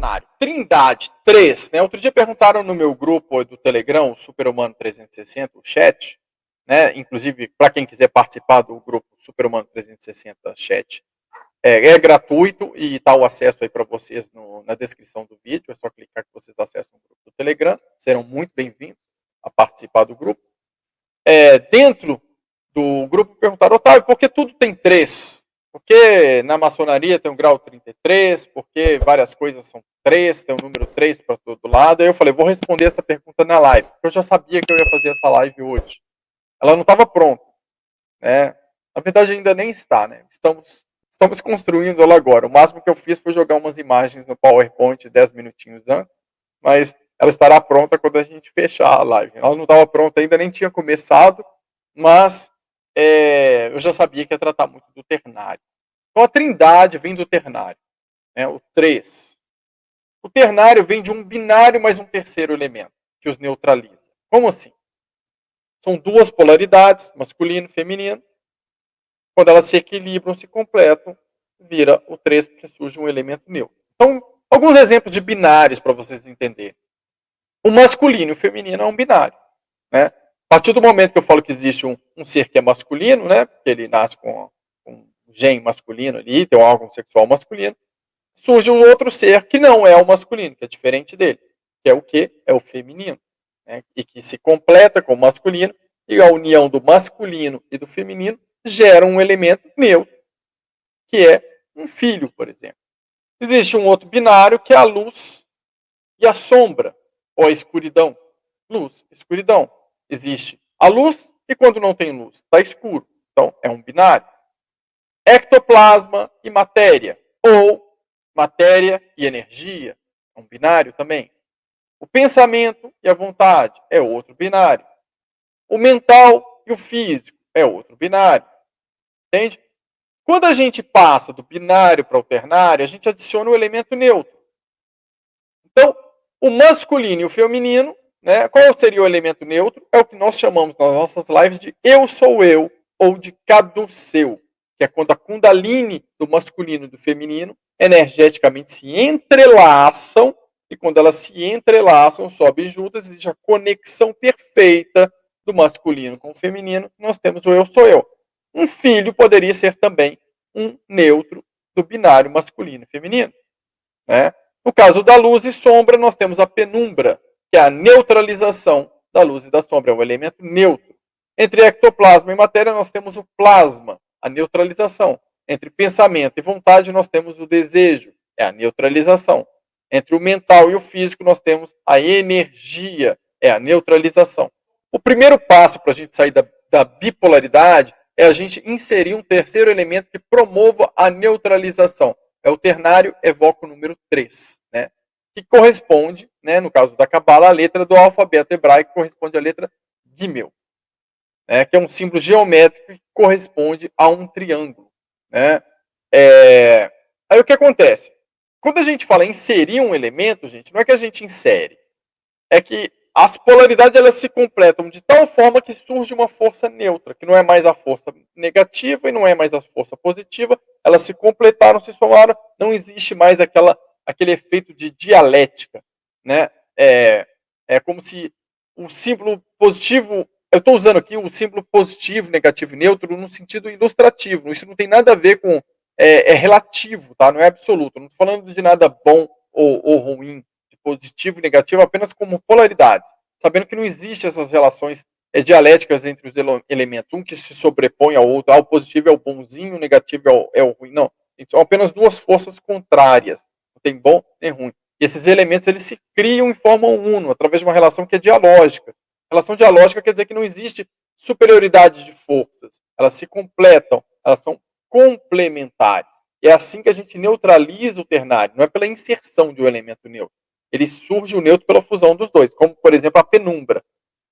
ternário. Trindade, 3. Né? Outro dia perguntaram no meu grupo do Telegram, o Super-Humano 360, o chat, né? Inclusive, para quem quiser participar do grupo Super-Humano 360 chat, é gratuito e está o acesso aí para vocês na descrição do vídeo. É só clicar que vocês acessam o grupo do Telegram. Serão muito bem-vindos a participar do grupo. Dentro do grupo perguntaram, Otávio, por que tudo tem 3? Por que na maçonaria tem um grau 33? Por que várias coisas são 3? Tem o número 3 para todo lado? Aí eu falei, vou responder essa pergunta na live. Porque eu já sabia que eu ia fazer essa live hoje. Ela não estava pronta. Né? Na verdade, ainda nem está. Né? Estamos construindo ela agora. O máximo que eu fiz foi jogar umas imagens no PowerPoint 10 minutinhos antes. Mas ela estará pronta quando a gente fechar a live. Ela não estava pronta ainda, nem tinha começado. Mas eu já sabia que ia tratar muito do ternário. Então a trindade vem do ternário, né? O 3. O ternário vem de um binário mais um terceiro elemento, que os neutraliza. Como assim? São duas polaridades, masculino e feminino. Quando elas se equilibram, se completam, vira o 3, porque surge um elemento neutro. Então, alguns exemplos de binários para vocês entenderem. O masculino e o feminino é um binário, né? A partir do momento que eu falo que existe um ser que é masculino, né, porque ele nasce com um gene masculino ali, tem um órgão sexual masculino, surge um outro ser que não é o masculino, que é diferente dele, que é o quê? É o feminino, né, e que se completa com o masculino, e a união do masculino e do feminino gera um elemento neutro, que é um filho, por exemplo. Existe um outro binário que é a luz e a sombra, ou a escuridão. Luz, escuridão. Existe a luz e quando não tem luz, está escuro. Então, é um binário. Ectoplasma e matéria, ou matéria e energia, é um binário também. O pensamento e a vontade é outro binário. O mental e o físico é outro binário. Entende? Quando a gente passa do binário para o ternário, a gente adiciona o elemento neutro. Então, o masculino e o feminino, né, qual seria o elemento neutro? É o que nós chamamos nas nossas lives de eu sou eu, ou de caduceu, que é quando a kundalini do masculino e do feminino energeticamente se entrelaçam, e quando elas se entrelaçam, sobem juntas, existe a conexão perfeita do masculino com o feminino, nós temos o eu sou eu. Um filho poderia ser também um neutro do binário masculino e feminino. Né? No caso da luz e sombra, nós temos a penumbra, que é a neutralização da luz e da sombra, é um elemento neutro. Entre ectoplasma e matéria, nós temos o plasma, a neutralização. Entre pensamento e vontade, nós temos o desejo, é a neutralização. Entre o mental e o físico, nós temos a energia, é a neutralização. O primeiro passo para a gente sair da bipolaridade é a gente inserir um terceiro elemento que promova a neutralização. É o ternário evoca o número 3, né? Que corresponde, né, no caso da Cabala, a letra do alfabeto hebraico corresponde à letra Gimel, né, que é um símbolo geométrico que corresponde a um triângulo. Né? Aí o que acontece? Quando a gente fala em inserir um elemento, gente, não é que a gente insere, é que as polaridades elas se completam de tal forma que surge uma força neutra, que não é mais a força negativa e não é mais a força positiva, elas se completaram, se somaram, não existe mais aquele efeito de dialética. Né? É como se o símbolo positivo, eu estou usando aqui o símbolo positivo, negativo e neutro no sentido ilustrativo, isso não tem nada a ver com, é relativo, tá? Não é absoluto, não estou falando de nada bom ou ruim, positivo e negativo apenas como polaridades, sabendo que não existem essas relações dialéticas entre os elementos, um que se sobrepõe ao outro, o positivo é o bonzinho, o negativo é o ruim, não. São apenas duas forças contrárias, não tem bom nem ruim. E esses elementos eles se criam e formam uno, através de uma relação que é dialógica. Relação dialógica quer dizer que não existe superioridade de forças, elas se completam, elas são complementares. E é assim que a gente neutraliza o ternário, não é pela inserção de um elemento neutro. Ele surge o neutro pela fusão dos dois, como, por exemplo, a penumbra.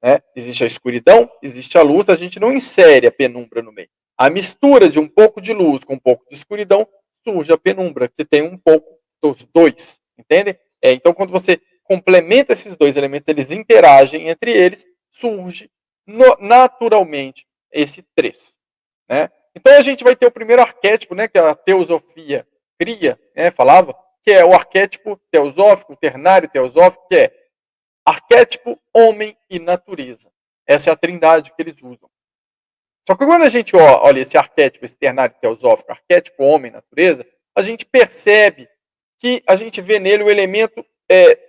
Né? Existe a escuridão, existe a luz, a gente não insere a penumbra no meio. A mistura de um pouco de luz com um pouco de escuridão, surge a penumbra, que tem um pouco dos dois. Entende? Então, quando você complementa esses dois elementos, eles interagem entre eles, surge naturalmente esse 3. Né? Então, a gente vai ter o primeiro arquétipo, né, que a teosofia cria, né, falava, que é o arquétipo teosófico, o ternário teosófico, que é arquétipo, homem e natureza. Essa é a trindade que eles usam. Só que quando a gente olha esse arquétipo, esse ternário teosófico, arquétipo, homem e natureza, a gente percebe que a gente vê nele o elemento,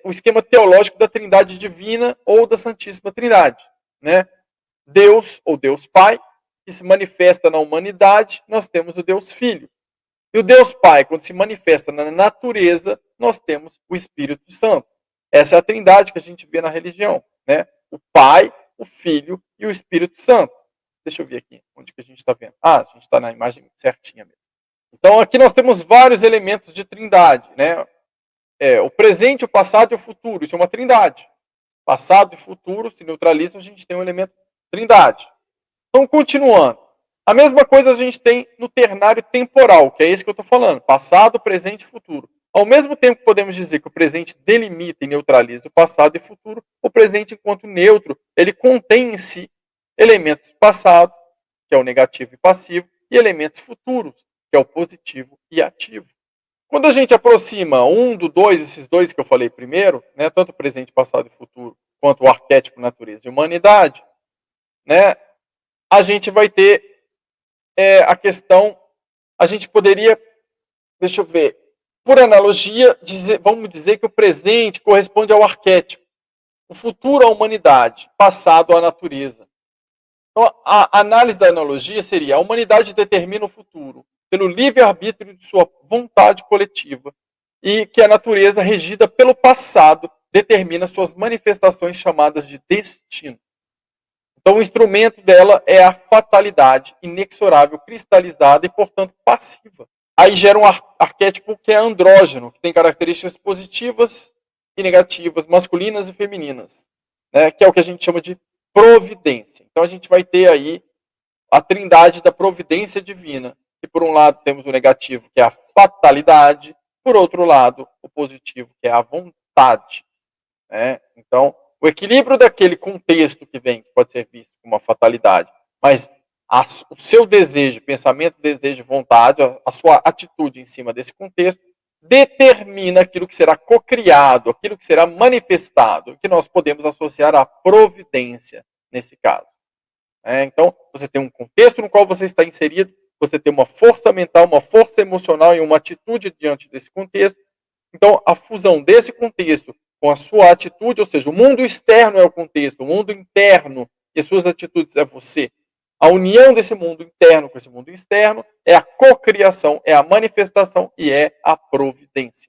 o esquema teológico da trindade divina ou da Santíssima Trindade. Né? Deus, ou Deus Pai, que se manifesta na humanidade, nós temos o Deus Filho. E o Deus Pai, quando se manifesta na natureza, nós temos o Espírito Santo. Essa é a trindade que a gente vê na religião. Né? O Pai, o Filho e o Espírito Santo. Deixa eu ver aqui, onde que a gente está vendo. Ah, a gente está na imagem certinha mesmo. Então aqui nós temos vários elementos de trindade. Né? O presente, o passado e o futuro. Isso é uma trindade. Passado e futuro se neutralizam, a gente tem um elemento trindade. Então, continuando. A mesma coisa a gente tem no ternário temporal, que é esse que eu estou falando. Passado, presente e futuro. Ao mesmo tempo que podemos dizer que o presente delimita e neutraliza o passado e o futuro, o presente, enquanto neutro, ele contém em si elementos passado, que é o negativo e passivo, e elementos futuros, que é o positivo e ativo. Quando a gente aproxima esses dois que eu falei primeiro, né, tanto presente, passado e futuro, quanto o arquétipo, natureza e humanidade, né, a gente vai ter a questão, a gente poderia, deixa eu ver, por analogia, vamos dizer que o presente corresponde ao arquétipo, o futuro à humanidade, passado à natureza. Então, a análise da analogia seria: a humanidade determina o futuro pelo livre-arbítrio de sua vontade coletiva e que a natureza, regida pelo passado, determina suas manifestações chamadas de destino. Então, o instrumento dela é a fatalidade, inexorável, cristalizada e, portanto, passiva. Aí gera um arquétipo que é andrógeno, que tem características positivas e negativas, masculinas e femininas, né, que é o que a gente chama de providência. Então, a gente vai ter aí a trindade da providência divina, que por um lado temos o negativo, que é a fatalidade, por outro lado, o positivo, que é a vontade. Né? Então, o equilíbrio daquele contexto que vem, que pode ser visto como uma fatalidade, mas o seu desejo, pensamento, desejo, vontade, a sua atitude em cima desse contexto, determina aquilo que será cocriado, aquilo que será manifestado, que nós podemos associar à providência, nesse caso. Então, você tem um contexto no qual você está inserido, você tem uma força mental, uma força emocional e uma atitude diante desse contexto. Então, a fusão desse contexto com a sua atitude, ou seja, o mundo externo é o contexto, o mundo interno e suas atitudes é você. A união desse mundo interno com esse mundo externo é a cocriação, é a manifestação e é a providência.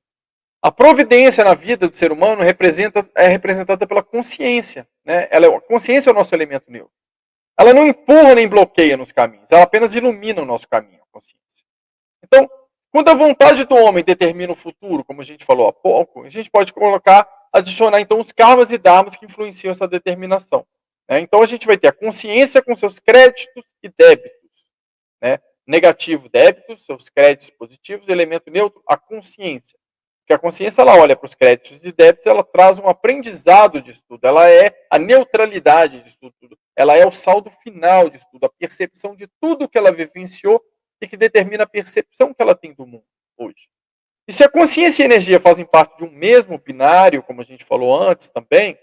A providência na vida do ser humano é representada pela consciência. Né? A consciência é o nosso elemento neutro. Ela não empurra nem bloqueia nos caminhos, ela apenas ilumina o nosso caminho, a consciência. Então, quando a vontade do homem determina o futuro, como a gente falou há pouco, a gente pode adicionar então os karmas e dharmas que influenciam essa determinação. Né? Então a gente vai ter a consciência com seus créditos e débitos. Né? Negativo, débitos, seus créditos positivos, elemento neutro, a consciência. Porque a consciência, ela olha para os créditos e débitos, ela traz um aprendizado disso tudo, ela é a neutralidade disso tudo, ela é o saldo final disso tudo, a percepção de tudo que ela vivenciou e que determina a percepção que ela tem do mundo hoje. E se a consciência e a energia fazem parte de um mesmo binário, como a gente falou antes também,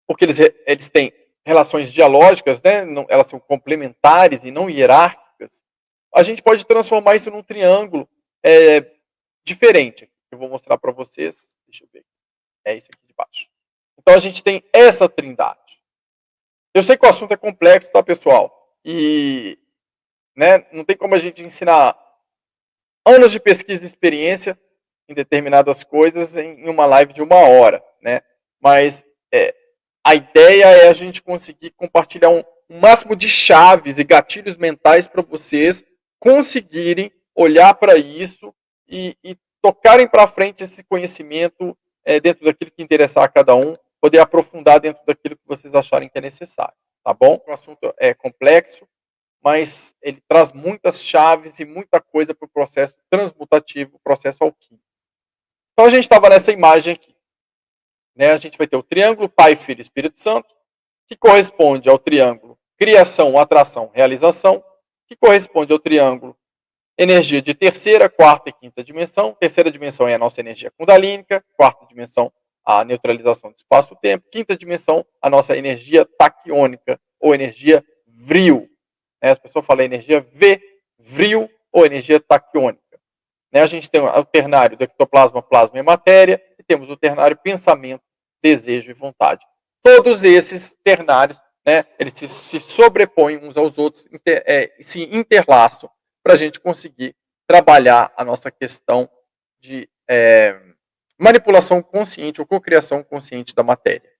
porque eles têm relações dialógicas, né? Elas são complementares e não hierárquicas, a gente pode transformar isso num triângulo diferente. Eu vou mostrar para vocês. Deixa eu ver. É esse aqui de baixo. Então a gente tem essa trindade. Eu sei que o assunto é complexo, tá, pessoal? E não tem como a gente ensinar anos de pesquisa e experiência em determinadas coisas em uma live de 1 hora, né? Mas a ideia é a gente conseguir compartilhar um máximo de chaves e gatilhos mentais para vocês conseguirem olhar para isso e tocarem para frente esse conhecimento dentro daquilo que interessar a cada um, poder aprofundar dentro daquilo que vocês acharem que é necessário, tá bom? O assunto é complexo, mas ele traz muitas chaves e muita coisa para o processo transmutativo, o processo alquímico. Então a gente estava nessa imagem aqui. Né? A gente vai ter o triângulo Pai, Filho e Espírito Santo, que corresponde ao triângulo criação, atração, realização, que corresponde ao triângulo Energia de terceira, quarta e quinta dimensão. Terceira dimensão é a nossa energia kundalínica. Quarta dimensão, a neutralização do espaço-tempo. Quinta dimensão, a nossa energia taquiônica, ou energia vril. As pessoas falam energia vril ou energia taquiônica. A gente tem o ternário do ectoplasma, plasma e matéria, e temos o ternário pensamento, desejo e vontade. Todos esses ternários, eles se sobrepõem uns aos outros, se interlaçam para a gente conseguir trabalhar a nossa questão de manipulação consciente ou cocriação consciente da matéria,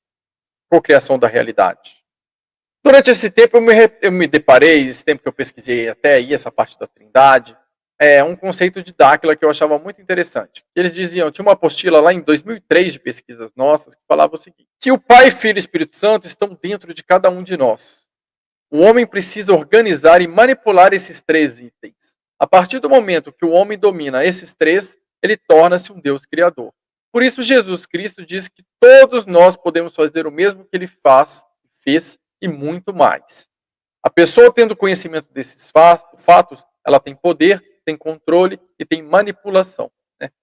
cocriação da realidade. Durante esse tempo eu me deparei, esse tempo que eu pesquisei até aí, essa parte da trindade, um conceito de Dáquila que eu achava muito interessante. Eles diziam, tinha uma apostila lá em 2003 de pesquisas nossas que falava o seguinte, que o Pai, Filho e Espírito Santo estão dentro de cada um de nós. O homem precisa organizar e manipular esses três itens. A partir do momento que o homem domina esses três, ele torna-se um Deus criador. Por isso Jesus Cristo diz que todos nós podemos fazer o mesmo que ele fez e muito mais. A pessoa tendo conhecimento desses fatos, ela tem poder, tem controle e tem manipulação.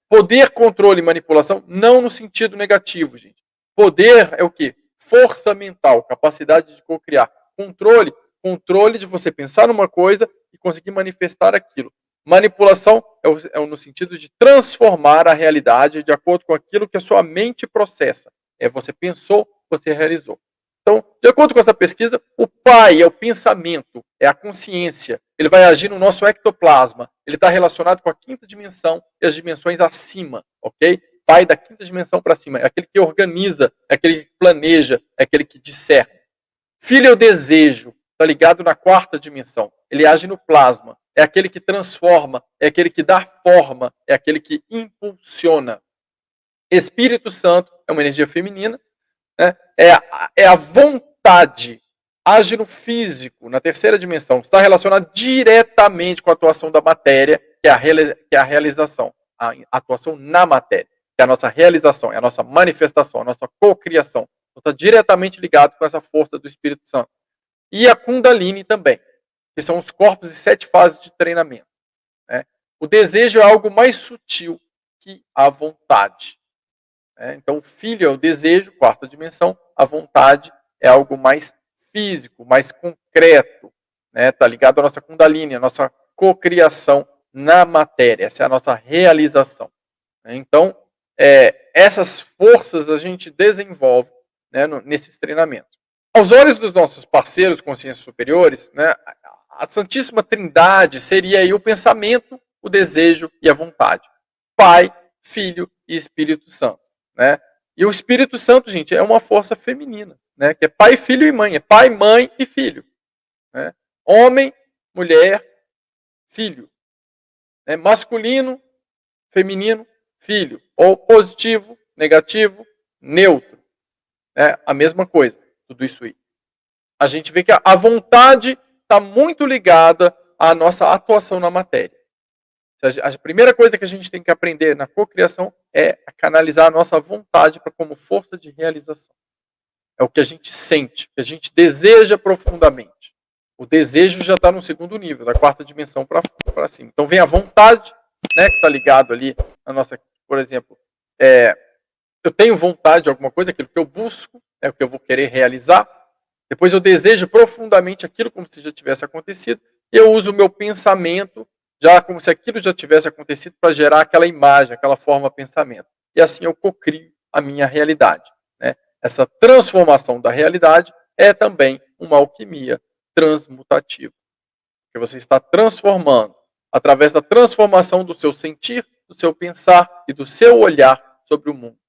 Poder, controle e manipulação não no sentido negativo, gente. Poder é o quê? Força mental, capacidade de cocriar. Controle de você pensar numa coisa e conseguir manifestar aquilo. Manipulação é no sentido de transformar a realidade de acordo com aquilo que a sua mente processa. Você pensou, você realizou. Então, de acordo com essa pesquisa, o pai é o pensamento, é a consciência. Ele vai agir no nosso ectoplasma. Ele está relacionado com a quinta dimensão e as dimensões acima, ok? Pai da quinta dimensão para cima. É aquele que organiza, é aquele que planeja, é aquele que discerne. Filho é o desejo, está ligado na quarta dimensão. Ele age no plasma. É aquele que transforma, é aquele que dá forma, é aquele que impulsiona. Espírito Santo é uma energia feminina. É a vontade, age no físico, na terceira dimensão, está relacionado diretamente com a atuação da matéria, que é a realização, a atuação na matéria, que é a nossa realização, é a nossa manifestação, a nossa cocriação. Então, está diretamente ligado com essa força do Espírito Santo. E a Kundalini também, que são os corpos e 7 fases de treinamento. O desejo é algo mais sutil que a vontade. Então, o filho é o desejo, quarta dimensão, a vontade é algo mais físico, mais concreto. Está ligado à nossa Kundalini, à nossa cocriação na matéria, essa é a nossa realização. Então, essas forças a gente desenvolve nesses treinamentos. Aos olhos dos nossos parceiros consciências superiores, a Santíssima Trindade seria aí o pensamento, o desejo e a vontade. Pai, Filho e Espírito Santo. E o Espírito Santo, gente, é uma força feminina, que é pai, filho e mãe. É pai, mãe e filho. Homem, mulher, filho. Masculino, feminino, filho. Ou positivo, negativo, neutro. A mesma coisa, tudo isso aí. A gente vê que a vontade está muito ligada à nossa atuação na matéria. A primeira coisa que a gente tem que aprender na cocriação é canalizar a nossa vontade como força de realização. É o que a gente sente, que a gente deseja profundamente. O desejo já está no segundo nível, da quarta dimensão para cima. Então vem a vontade, que está ligado ali na nossa, por exemplo, eu tenho vontade de alguma coisa, aquilo que eu busco, é o que eu vou querer realizar. Depois eu desejo profundamente aquilo como se já tivesse acontecido. E eu uso o meu pensamento já como se aquilo já tivesse acontecido para gerar aquela imagem, aquela forma pensamento. E assim eu cocrio a minha realidade. Essa transformação da realidade é também uma alquimia transmutativa. Porque você está transformando, através da transformação do seu sentir, do seu pensar e do seu olhar sobre o mundo.